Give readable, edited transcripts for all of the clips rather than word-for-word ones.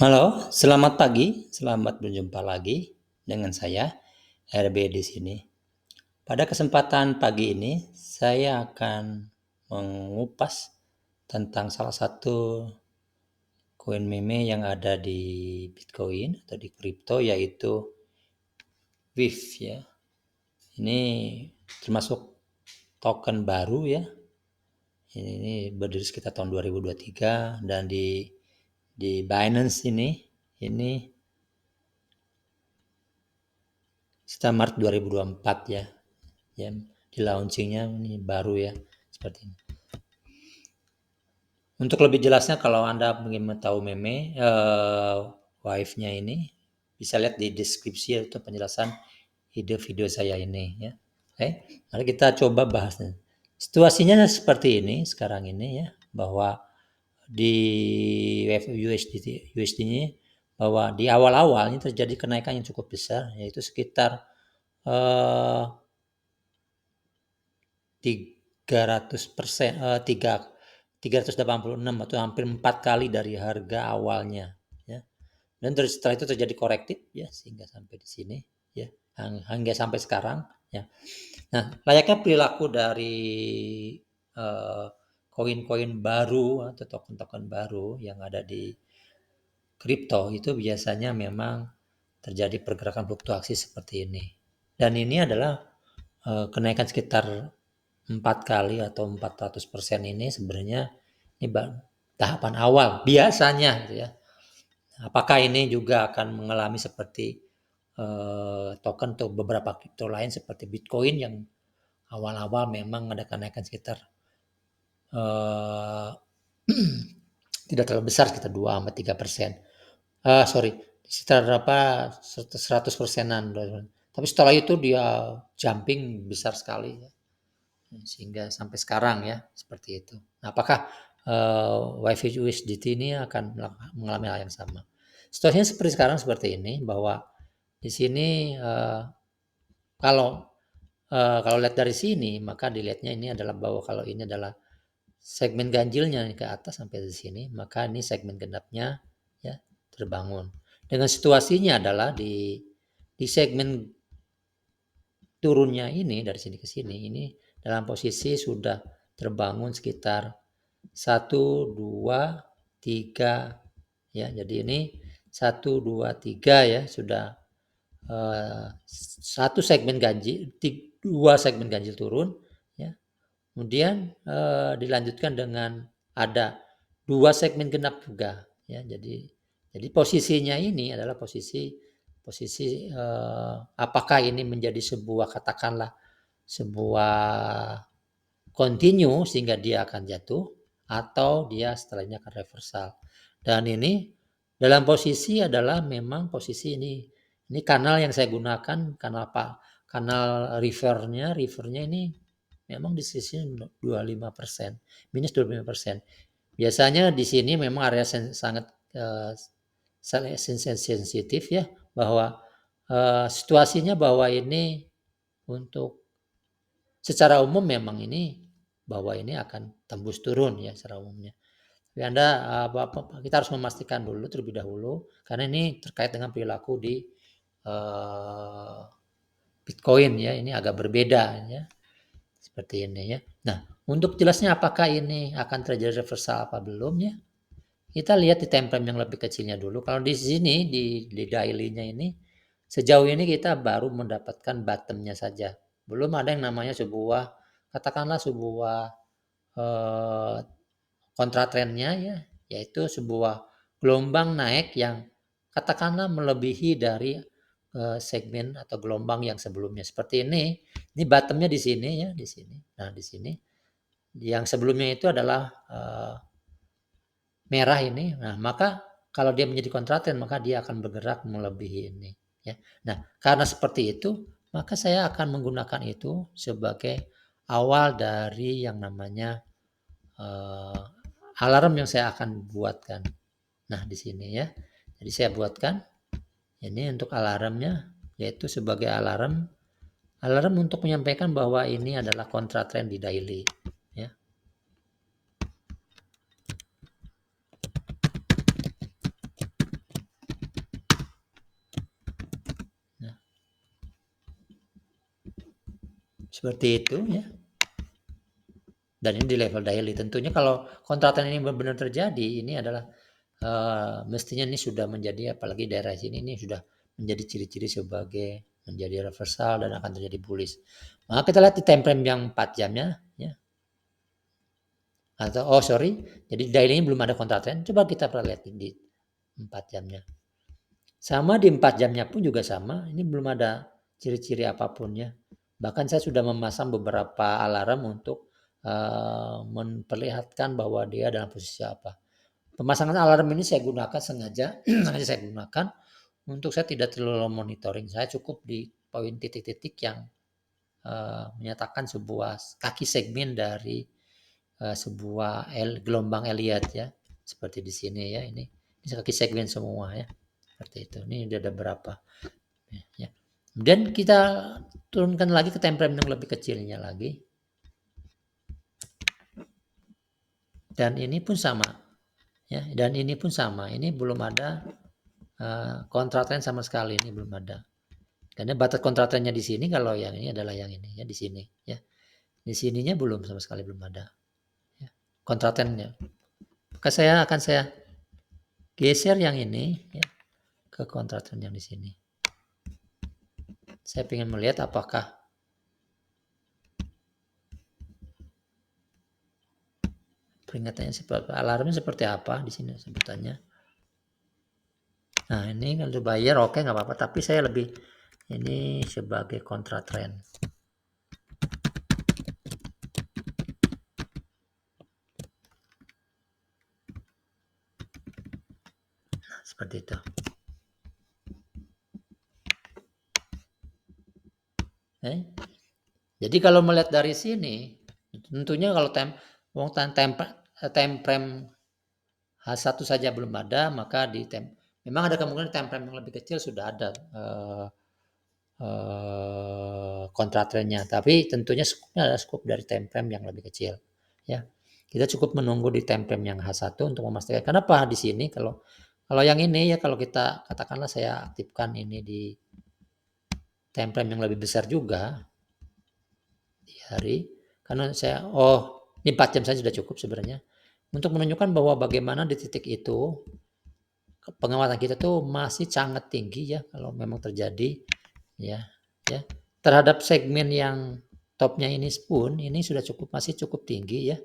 Halo, selamat pagi. Selamat berjumpa lagi dengan saya, RB di sini. Pada kesempatan pagi ini, saya akan mengupas tentang salah satu koin meme yang ada di Bitcoin atau di kripto, yaitu WIF ya. Ini termasuk token baru ya. Ini berdiri sekitar tahun 2023 dan di Binance ini sekitar Maret 2024 ya. Ya, di launchingnya ini baru ya, seperti ini. Untuk lebih jelasnya kalau Anda ingin tahu meme wife-nya ini bisa lihat di deskripsi itu penjelasan ide video saya ini ya. Oke, mari kita coba bahasnya. Situasinya seperti ini sekarang ini ya, bahwa di USD-nya bahwa di awal-awal ini terjadi kenaikan yang cukup besar, yaitu sekitar 300%, 386 atau hampir 4 kali dari harga awalnya ya. Dan setelah itu terjadi korektif ya sehingga sampai di sini ya, hingga sampai sekarang ya. Nah, layaknya perilaku dari koin-koin baru atau token-token baru yang ada di kripto itu biasanya memang terjadi pergerakan fluktuasi seperti ini. Dan ini adalah kenaikan sekitar 4 kali atau 400% ini sebenarnya ini tahapan awal biasanya gitu ya. Apakah ini juga akan mengalami seperti token atau beberapa kripto lain seperti Bitcoin yang awal-awal memang ada kenaikan sekitar eh, tidak terlalu besar, sekitar 2-3%. Sorry, sekitar berapa 100%-an. Tapi setelah itu dia jumping besar sekali ya. Sehingga sampai sekarang ya seperti itu. Nah, apakah WiFi USDT ini akan mengalami hal yang sama? Situasinya seperti sekarang seperti ini, bahwa di sini kalau kalau lihat dari sini maka dilihatnya ini adalah bahwa kalau ini adalah segmen ganjilnya ke atas sampai di sini, maka ini segmen genapnya ya terbangun. Dengan situasinya adalah di segmen turunnya ini dari sini ke sini ini dalam posisi sudah terbangun sekitar 1, 2, 3 ya. Jadi ini 1, 2, 3 ya sudah satu segmen ganjil, 2 segmen ganjil turun ya. Kemudian dilanjutkan dengan ada 2 segmen genap juga ya. Jadi posisinya ini adalah posisi apakah ini menjadi sebuah katakanlah sebuah continue sehingga dia akan jatuh atau dia setelahnya akan reversal. Dan ini dalam posisi adalah memang posisi ini kanal yang saya gunakan kanal kanal rivernya ini memang di sisi 25%, minus 25%. Biasanya di sini memang area sangat sensitif ya, bahwa situasinya bahwa ini untuk secara umum memang ini bahwa ini akan tembus turun ya secara umumnya. Tapi Anda kita harus memastikan dulu terlebih dahulu karena ini terkait dengan perilaku di Bitcoin ya, ini agak berbeda ya. Seperti ini ya. Nah, untuk jelasnya apakah ini akan terjadi reversal apa belum ya? Kita lihat di time frame yang lebih kecilnya dulu. Kalau di sini di daily-nya ini sejauh ini kita baru mendapatkan bottom-nya saja. Belum ada yang namanya sebuah katakanlah sebuah eh, kontra trendnya ya, yaitu sebuah gelombang naik yang katakanlah melebihi dari segmen atau gelombang yang sebelumnya. Seperti ini bottomnya di sini ya, di sini. Nah, di sini yang sebelumnya itu adalah merah ini. Nah, maka kalau dia menjadi kontra trend maka dia akan bergerak melebihi ini ya. Nah, karena seperti itu, maka saya akan menggunakan itu sebagai awal dari yang namanya alarm yang saya akan buatkan. Nah, di sini ya. Jadi saya buatkan ini untuk alarmnya, yaitu sebagai alarm untuk menyampaikan bahwa ini adalah kontra trend di daily ya. Seperti itu ya. Dan ini di level daily. Tentunya kalau kontrakan ini benar-benar terjadi, ini adalah mestinya ini sudah menjadi, apalagi daerah sini ini sudah menjadi ciri-ciri sebagai menjadi reversal dan akan terjadi bullish. Maka kita lihat di time frame yang 4 jamnya ya. Atau jadi daily ini belum ada kontrakan. Coba kita lihat di 4 jamnya. Sama di 4 jamnya pun juga sama, ini belum ada ciri-ciri apapun ya. Bahkan saya sudah memasang beberapa alarm untuk memperlihatkan bahwa dia dalam posisi apa. Pemasangan alarm ini saya gunakan sengaja saya gunakan untuk saya tidak terlalu monitoring. Saya cukup di poin titik-titik yang menyatakan sebuah kaki segmen dari sebuah gelombang Elliott ya. Seperti di sini ya, ini kaki segmen semua ya. Seperti itu. Ini udah ada berapa ya. Dan kita turunkan lagi ke time frame yang lebih kecilnya lagi. Dan ini pun sama. Ya, dan ini pun sama. Ini belum ada kontratrend sama sekali, ini belum ada. Karena batas kontratrendnya di sini, kalau yang ini adalah yang ini ya, di sini ya. Di sininya belum, sama sekali belum ada. Ya. Kontratrendnya. Maka saya geser yang ini ya, ke kontratrend yang di sini. Saya ingin melihat apakah peringatannya seperti alarmnya seperti apa di sini sebutannya. Nah ini kalau bayar oke nggak apa-apa, tapi saya lebih ini sebagai kontra trend. Nah, seperti itu. Jadi kalau melihat dari sini, tentunya kalau time frame H1 saja belum ada, maka memang ada kemungkinan time frame yang lebih kecil sudah ada kontra trendnya. Tapi tentunya skupnya adalah skup dari time frame yang lebih kecil. Ya, kita cukup menunggu di time frame yang H1 untuk memastikan. Kenapa di sini kalau yang ini ya, kalau kita katakanlah saya aktifkan ini di time frame yang lebih besar juga di hari, karena ini 4 jam saja sudah cukup sebenarnya untuk menunjukkan bahwa bagaimana di titik itu pengamatan kita tuh masih sangat tinggi ya kalau memang terjadi ya terhadap segmen yang topnya ini pun ini sudah masih cukup tinggi ya.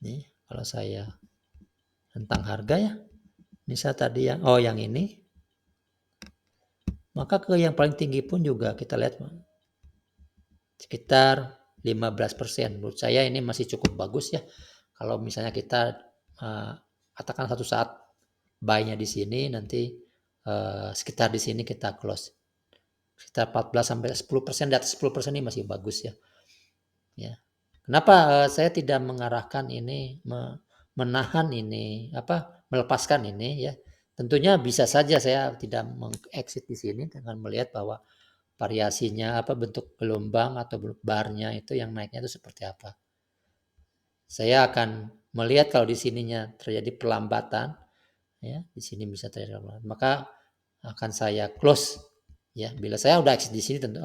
Nih kalau saya tentang harga ya, misal tadi yang ini, maka ke yang paling tinggi pun juga kita lihat sekitar 15%. Menurut saya ini masih cukup bagus ya. Kalau misalnya kita katakan satu saat buy-nya di sini, nanti sekitar di sini kita close. Sekitar 14 sampai 10%, di atas 10% ini masih bagus ya. Ya. Kenapa saya tidak mengarahkan ini menahan ini melepaskan ini ya. Tentunya bisa saja saya tidak mengexit di sini dengan melihat bahwa variasinya bentuk gelombang atau barnya itu yang naiknya itu seperti apa. Saya akan melihat kalau di sininya terjadi pelambatan ya, di sini bisa terjadi pelambatan, maka akan saya close ya. Bila saya udah exit di sini tentu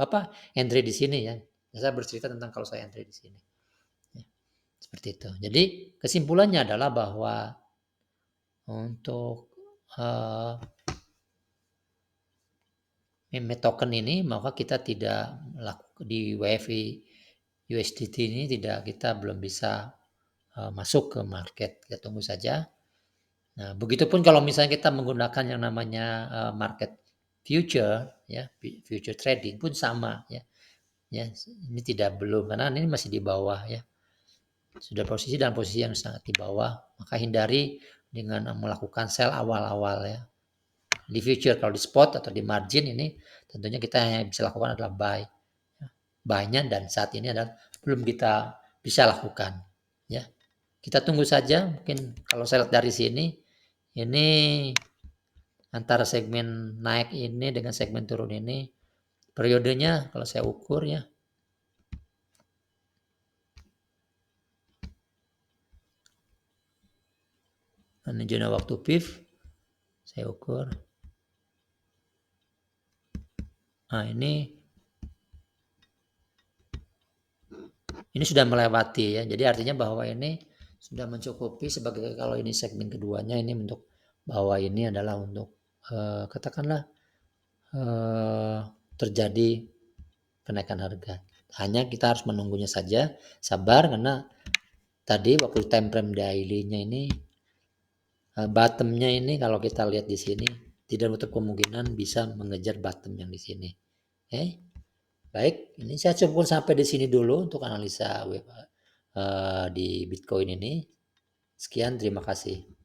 entry di sini ya. Saya bercerita tentang kalau saya entry di sini. Ya, seperti itu. Jadi kesimpulannya adalah bahwa untuk meme token ini maka kita tidak di WFI USDT ini kita belum bisa masuk ke market. Kita tunggu saja. Nah, begitupun kalau misalnya kita menggunakan yang namanya market future ya, future trading pun sama ya. Ya, ini belum karena ini masih di bawah ya. Sudah dalam posisi yang sangat di bawah, maka hindari dengan melakukan sell awal-awal ya. Di future, kalau di spot atau di margin ini tentunya kita yang bisa lakukan adalah buy. Buy-nya dan saat ini adalah belum kita bisa lakukan ya. Kita tunggu saja, mungkin kalau saya lihat dari sini ini antara segmen naik ini dengan segmen turun ini periodenya kalau saya ukur ya, ini zona waktu PIF saya ukur. Nah ini Ini sudah melewati ya. Jadi artinya bahwa ini sudah mencukupi sebagai kalau ini segmen keduanya ini untuk bahwa ini adalah untuk katakanlah eh, terjadi kenaikan harga. Hanya kita harus menunggunya saja, sabar karena tadi waktu time frame daily-nya ini bottom-nya ini kalau kita lihat di sini tidak menutup kemungkinan bisa mengejar bottom yang di sini. Oke. Baik, ini saya cukup sampai di sini dulu untuk analisa di Bitcoin ini. Sekian, terima kasih.